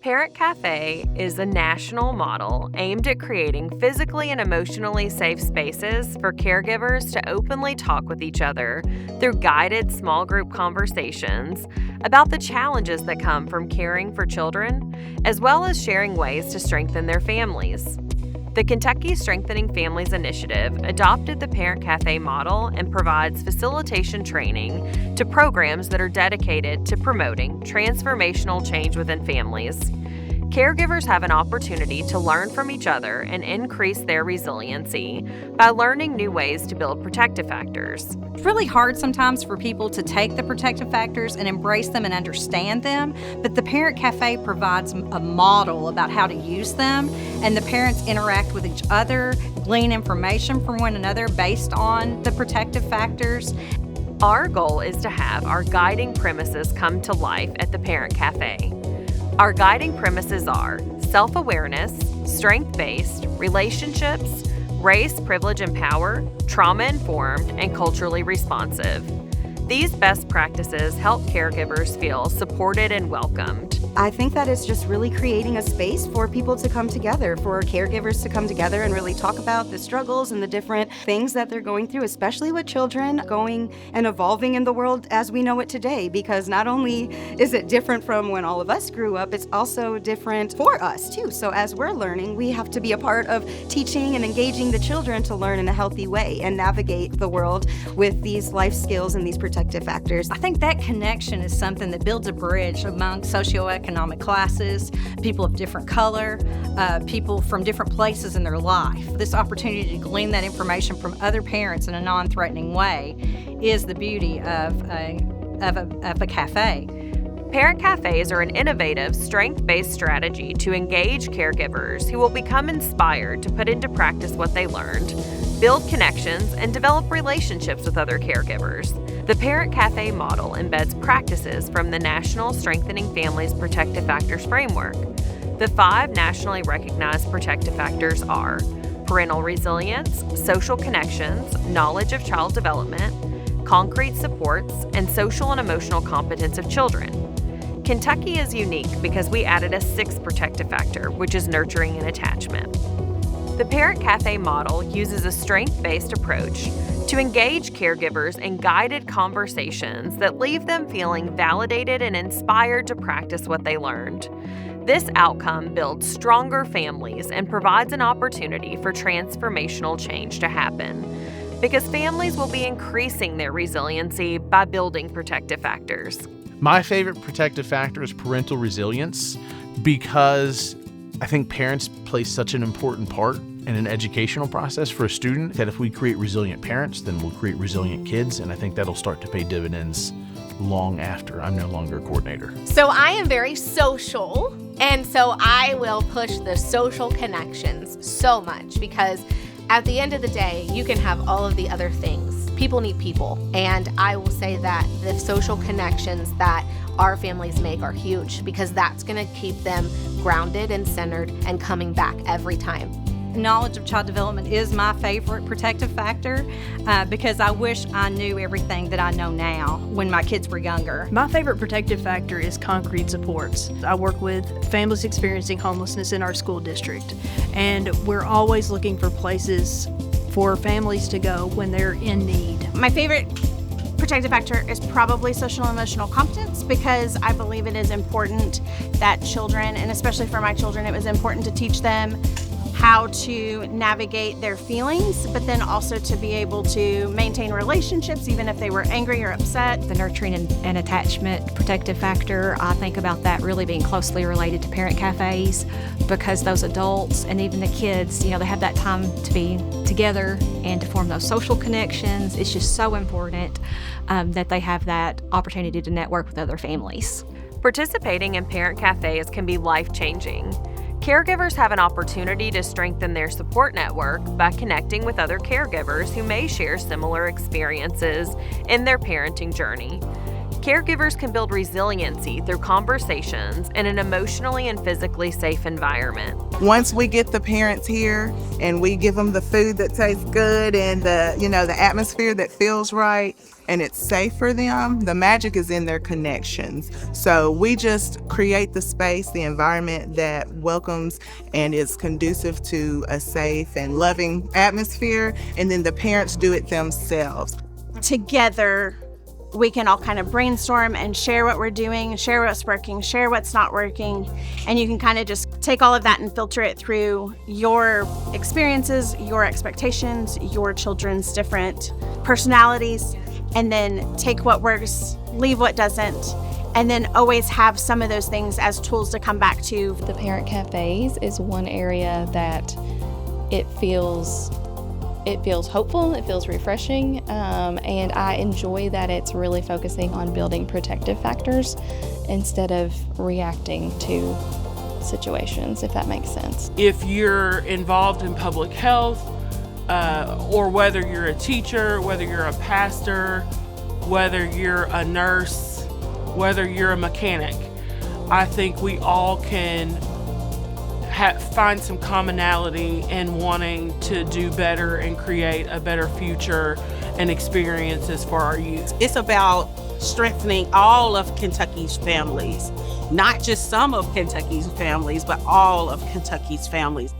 Parent Cafe is a national model aimed at creating physically and emotionally safe spaces for caregivers to openly talk with each other through guided small group conversations about the challenges that come from caring for children, as well as sharing ways to strengthen their families. The Kentucky Strengthening Families Initiative adopted the Parent Cafe model and provides facilitation training to programs that are dedicated to promoting transformational change within families. Caregivers have an opportunity to learn from each other and increase their resiliency by learning new ways to build protective factors. It's really hard sometimes for people to take the protective factors and embrace them and understand them, but the Parent Cafe provides a model about how to use them, and the parents interact with each other, glean information from one another based on the protective factors. Our goal is to have our guiding premises come to life at the Parent Cafe. Our guiding premises are self-awareness, strength-based, relationships, race, privilege, and power, trauma-informed, and culturally responsive. These best practices help caregivers feel supported and welcomed. I think that it's just really creating a space for people to come together, for caregivers to come together and really talk about the struggles and the different things that they're going through, especially with children going and evolving in the world as we know it today. Because not only is it different from when all of us grew up, it's also different for us too. So as we're learning, we have to be a part of teaching and engaging the children to learn in a healthy way and navigate the world with these life skills and these protective factors. I think that connection is something that builds a bridge among socioeconomic classes, people of different color, people from different places in their life. This opportunity to glean that information from other parents in a non-threatening way is the beauty of a cafe. Parent cafes are an innovative, strength-based strategy to engage caregivers who will become inspired to put into practice what they learned, build connections, and develop relationships with other caregivers. The Parent Cafe model embeds practices from the National Strengthening Families Protective Factors Framework. The 5 nationally recognized protective factors are parental resilience, social connections, knowledge of child development, concrete supports, and social and emotional competence of children. Kentucky is unique because we added a 6th protective factor, which is nurturing and attachment. The Parent Cafe model uses a strength-based approach to engage caregivers in guided conversations that leave them feeling validated and inspired to practice what they learned. This outcome builds stronger families and provides an opportunity for transformational change to happen, because families will be increasing their resiliency by building protective factors. My favorite protective factor is parental resilience, because I think parents play such an important part in an educational process for a student that if we create resilient parents, then we'll create resilient kids, and I think that'll start to pay dividends long after I'm no longer a coordinator. So I am very social, and so I will push the social connections so much, because at the end of the day, you can have all of the other things. People need people, and I will say that the social connections that our families make are huge, because that's going to keep them grounded and centered and coming back every time. Knowledge of child development is my favorite protective factor because I wish I knew everything that I know now when my kids were younger. My favorite protective factor is concrete supports. I work with families experiencing homelessness in our school district, and we're always looking for places for families to go when they're in need. My favorite protective factor is probably social and emotional competence, because I believe it is important that children, and especially for my children, it was important to teach them how to navigate their feelings, but then also to be able to maintain relationships even if they were angry or upset. The nurturing and attachment protective factor, I think about that really being closely related to parent cafes, because those adults and even the kids, they have that time to be together and to form those social connections. It's just so important that they have that opportunity to network with other families. Participating in parent cafes can be life-changing. Caregivers have an opportunity to strengthen their support network by connecting with other caregivers who may share similar experiences in their parenting journey. Caregivers can build resiliency through conversations in an emotionally and physically safe environment. Once we get the parents here and we give them the food that tastes good and the atmosphere that feels right and it's safe for them, the magic is in their connections. So we just create the space, the environment that welcomes and is conducive to a safe and loving atmosphere, and then the parents do it themselves. Together, we can all kind of brainstorm and share what we're doing, share what's working, share what's not working, and you can kind of just take all of that and filter it through your experiences, your expectations, your children's different personalities, and then take what works, leave what doesn't, and then always have some of those things as tools to come back to. The parent cafes is one area that it feels hopeful, it feels refreshing, and I enjoy that it's really focusing on building protective factors instead of reacting to situations, if that makes sense. If you're involved in public health, or whether you're a teacher, whether you're a pastor, whether you're a nurse, whether you're a mechanic, I think we all can find some commonality in wanting to do better and create a better future and experiences for our youth. It's about strengthening all of Kentucky's families, not just some of Kentucky's families, but all of Kentucky's families.